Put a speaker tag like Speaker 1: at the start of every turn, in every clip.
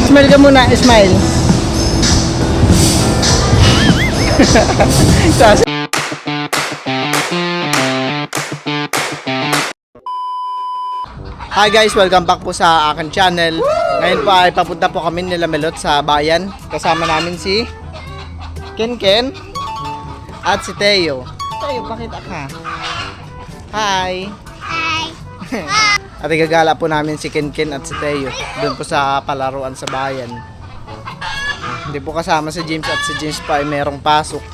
Speaker 1: Smile ka muna, smile. Hi guys, welcome back po sa akin channel. Ngayon po ay papunta po kami nila Melot sa bayan. Kasama namin si Ken at si Teo. Teo, pakita ka. Hi.
Speaker 2: Hi.
Speaker 1: At igagala po namin si Ken at si Teo doon po sa palaruan sa bayan. Hindi po kasama si James at si James pa ay merong pasok.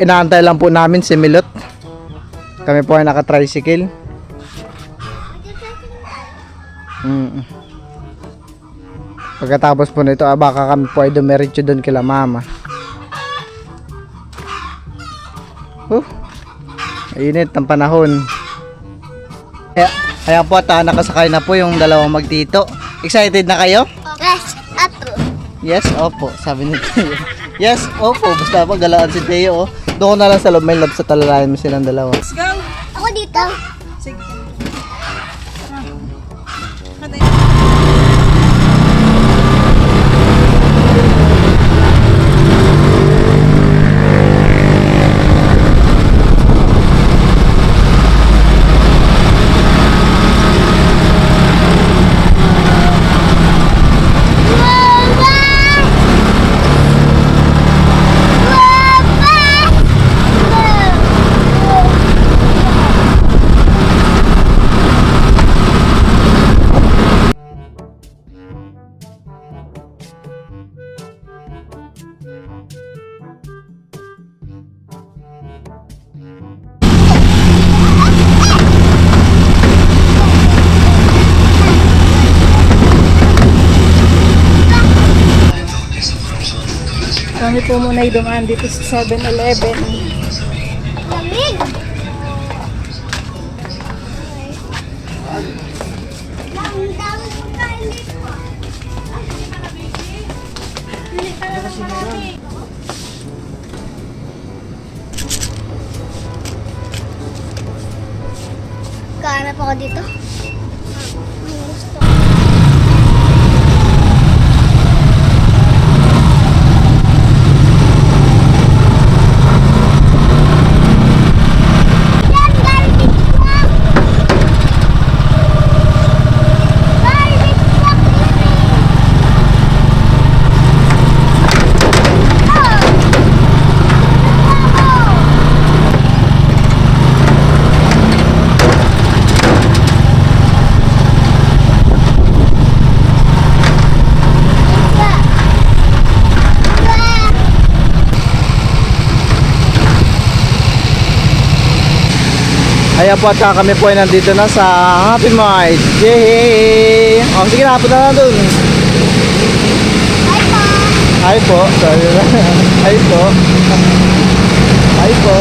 Speaker 1: Inaantay lang po namin si Melot. Kami po ay naka-tricycle. Pagkatapos po nito, baka kami po ay dumiretso doon kila mama. Init ng panahon. Ayan po at nakasakay na po yung dalawang magtito. Excited na kayo?
Speaker 2: Yes, apo.
Speaker 1: Yes, opo. Sabi ni Teo. Yes, opo. Basta pa galaan si Teo. Doon ko na lang sa loob, may love sa talalayan mo silang dalawa.
Speaker 3: Let's go!
Speaker 2: Ako dito.
Speaker 3: Sige. Kami po muna dumaan dito sa 7-Eleven.
Speaker 2: Lamig. Dami po kain dito. Kaanap ako dito. May gusto. Yan, garbage truck. Garbage truck yun eh.
Speaker 1: Ayan po at kami po ay nandito na sa Happy Mart. Yay! Oh, sige na, punta na doon. Hi po. Sorry na. Hi po. Hi po.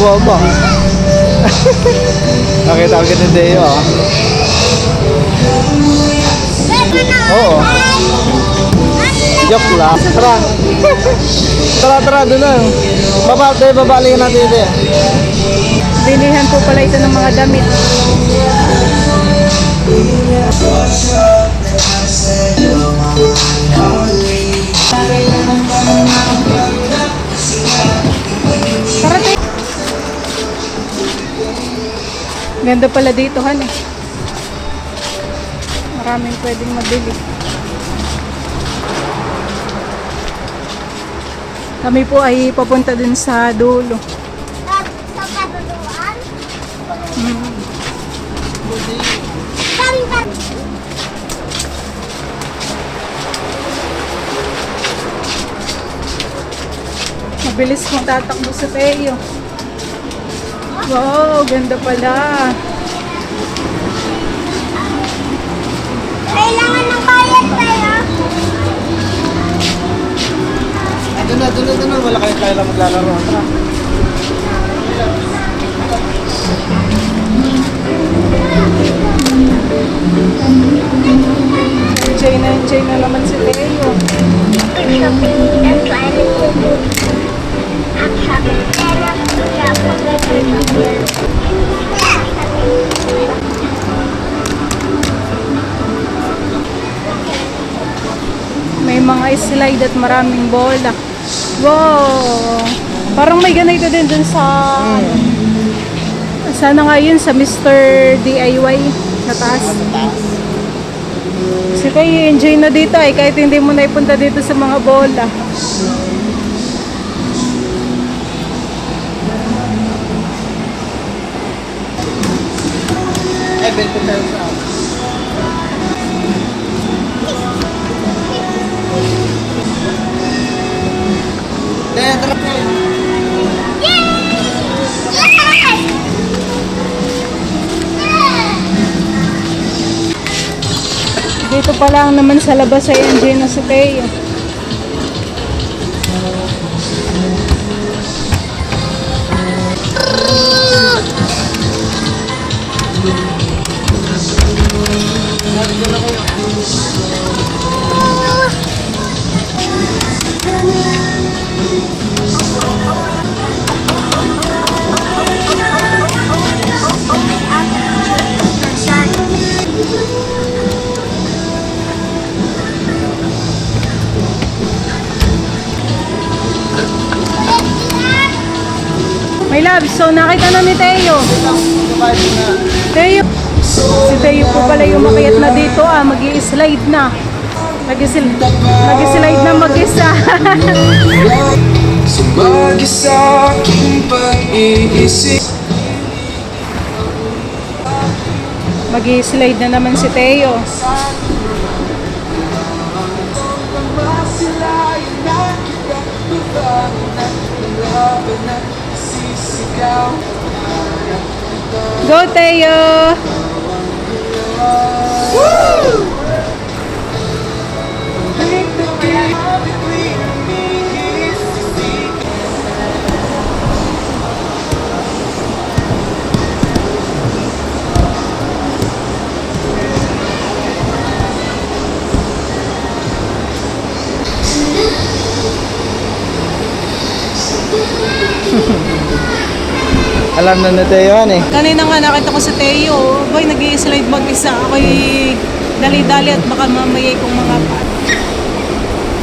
Speaker 1: Aba. Nakita ko ni Deo. Oo. Joke lang. Tara, doon na. Babalikan natin ito.
Speaker 3: Bilihan po pala ito ng mga damit. Tara tayo. Ganda pala dito, Han eh. Maraming pwedeng mabili. Kami po ay papunta din sa dulo.
Speaker 2: Sa kaduluan?
Speaker 3: Mabilis kong tatakbo sa Teo. Wow, ganda pala.
Speaker 2: Kailangan ng bayad tayo.
Speaker 1: Doon na. Wala kayo lang maglalaro. Tara.
Speaker 3: Enjoy na naman si Teo.
Speaker 2: Shopping, that's why I'm shopping. I'm shopping.
Speaker 3: mga slide at maraming bola. Wow! Parang may ganito din dun sa... Sana nga yun sa Mr. DIY na taas. Kasi tayo enjoy na dito ay kahit hindi mo naipunta dito sa mga bola.
Speaker 1: Ay, bento tayo sa Kaya tara po.
Speaker 3: Dito pa lang naman sa labas ay enjoy na si Teo. My love, so nakita na ni Teo. Teo. Si Teo po pala yung makiyat na dito mag-i-slide na. Mag-i-slide na mag-isa.
Speaker 4: Sumagi sa aking pag-iisip.
Speaker 3: Mag-i-slide na naman si Teo. Go Teo!
Speaker 1: Alam na Teo yan eh.
Speaker 3: Kanina nga nakita ko si Teo. Boy, nag-i-slide mag-isa. Ako'y dali-dali at baka mamayay kong mga pat.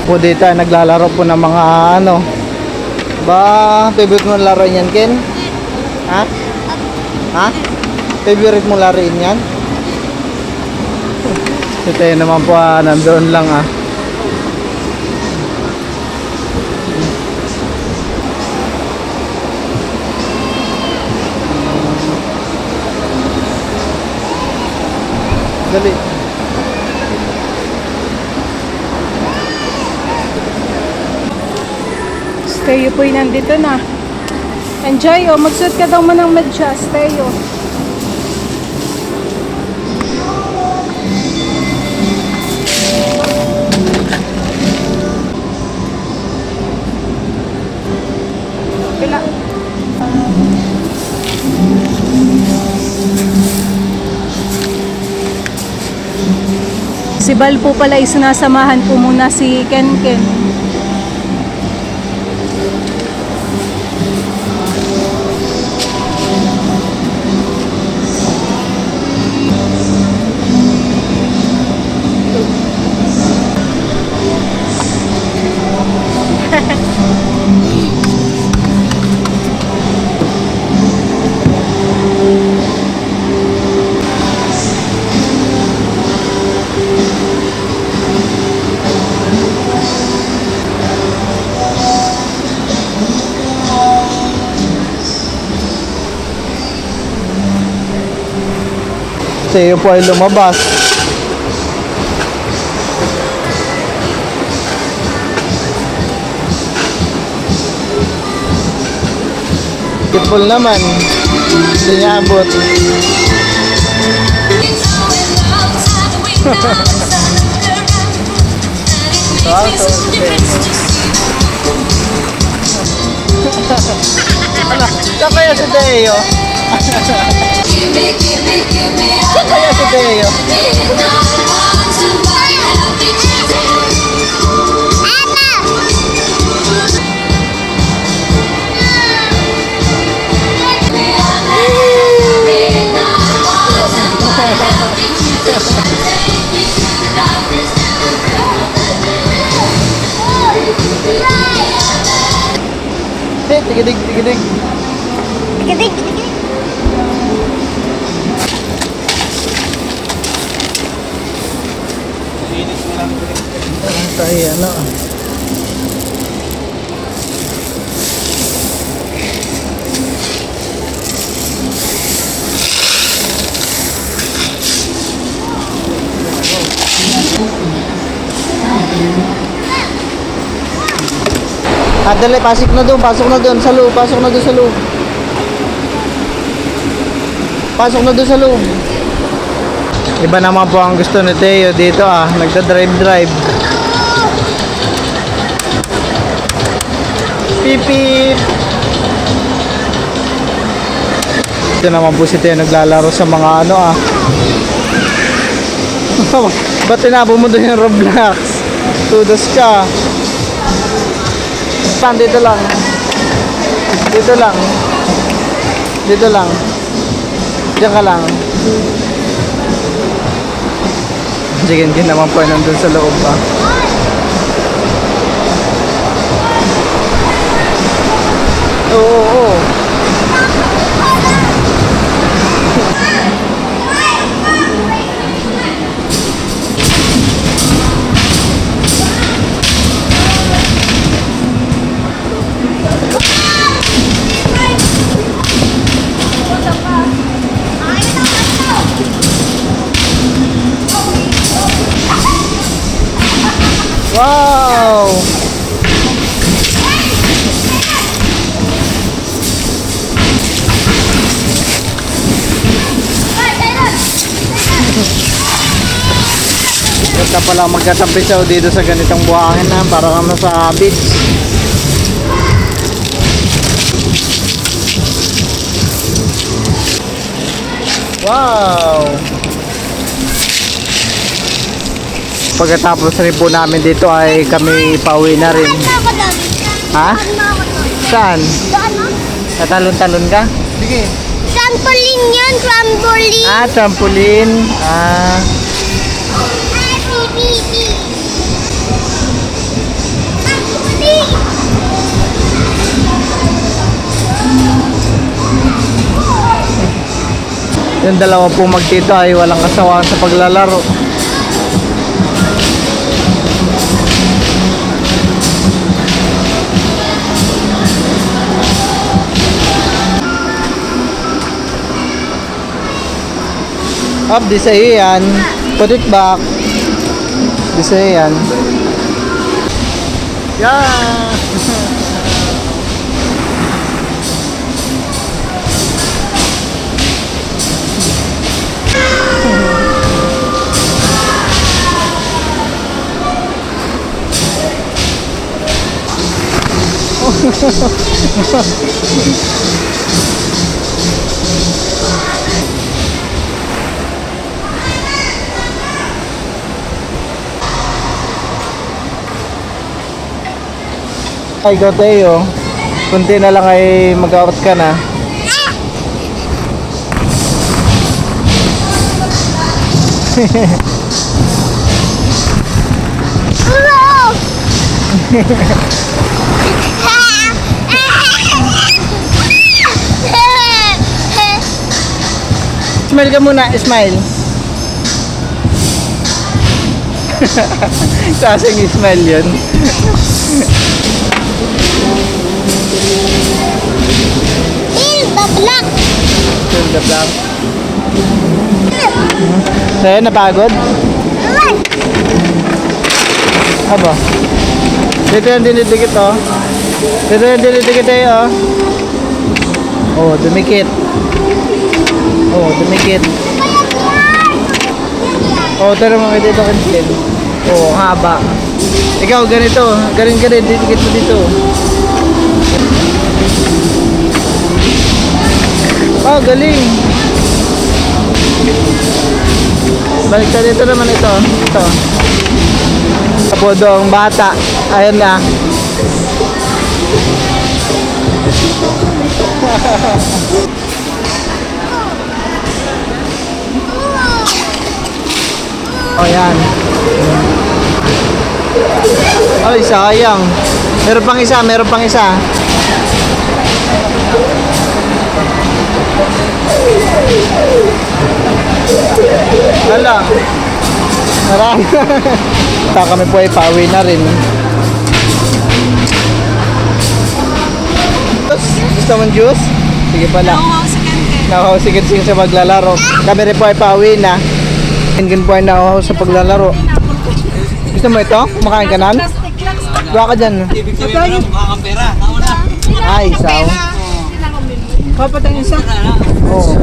Speaker 1: Po dito ay naglalaro po ng mga ano. Ba, favorite mo laro yan, Ken? Ha? Ha? Favorite mo laro yan? Si Teo naman po nandoon lang Dali.
Speaker 3: Teo po'y nandito na. Enjoy, magsuot ka daw man ng medyas, Teo. Pila. Si Bal po pala ay sinasamahan po muna si Ken Ken.
Speaker 1: Teo po ay lumabas. Beautiful naman. Hindi niya abot. Wow, so ano? Saan kaya si Teo? Saan kaya si Teo? tigidig, tigidig.
Speaker 2: Tikitig, tikitig.
Speaker 1: Tayo, ano. Dali, pasok na doon sa loob, pasok na doon sa loob. Pasok na doon sa loob. Iba naman po ang gusto ni Teo dito nagda-drive. Pip pip. Ito naman po si Teo naglalaro sa mga Ba't tinabo mo doon yung Roblox? Tudos ka. Dito lang. Dito lang. Dito lang. Diyan ka lang. Sige, hindi naman po nandun sa loob pa. Oo. Wow! Ganda pala magkatapisaw dito sa ganitong buhangin para kami sa beach. Wow! Pagkatapos rin po namin dito ay kami pauwi na rin.
Speaker 2: Ako doon.
Speaker 1: Ha?
Speaker 2: Ano ako doon?
Speaker 1: Saan?
Speaker 2: Doon mo?
Speaker 1: Tatalon-talon ka? Sige.
Speaker 2: Trampoline yun, trampoline.
Speaker 1: Trampoline.
Speaker 2: Ay, baby. Trampoline.
Speaker 1: Yung dalawa po magtito ay walang kasawaan sa paglalaro. Up, di sa'yo yan. Put it back. Di sa'yo yan. Yeah! Ay, go Teo. Kunti na lang ay mag-out ka na. Smile ka muna, smile. Sasing smile yun.
Speaker 2: Fill the block.
Speaker 1: Fill the blank. Sa'yo, napagod? Aba. Dito yung dinidikit, oh. Dito yung dinidikit, oh. Oh, dumikit. Oh, dumikit. Oh, tara mga dito kantin. Oh, haba. Ikaw, ganito. Galing ka rin, didikit mo dito. Oh, galing. Balik ka dito naman ito. Ito. Kapodong bata. Ayan na. Oh, yan. Ay, sayang. Meron pang isa, meron pang isa. Hala. Marami. Basta kami po ay pauwi na rin. Gusto mong juice? Sige pala.
Speaker 3: Nakuha si Ken.
Speaker 1: Nakahusigit-sigit sa paglalaro. Kami rin po ay pauwi na. Ken po ay nakahusigit sa paglalaro. Gusto mo ito? Kumakain ka nan? Gawa ka dyan. Ay, isaw.
Speaker 3: Kapatang isa.
Speaker 1: Oo.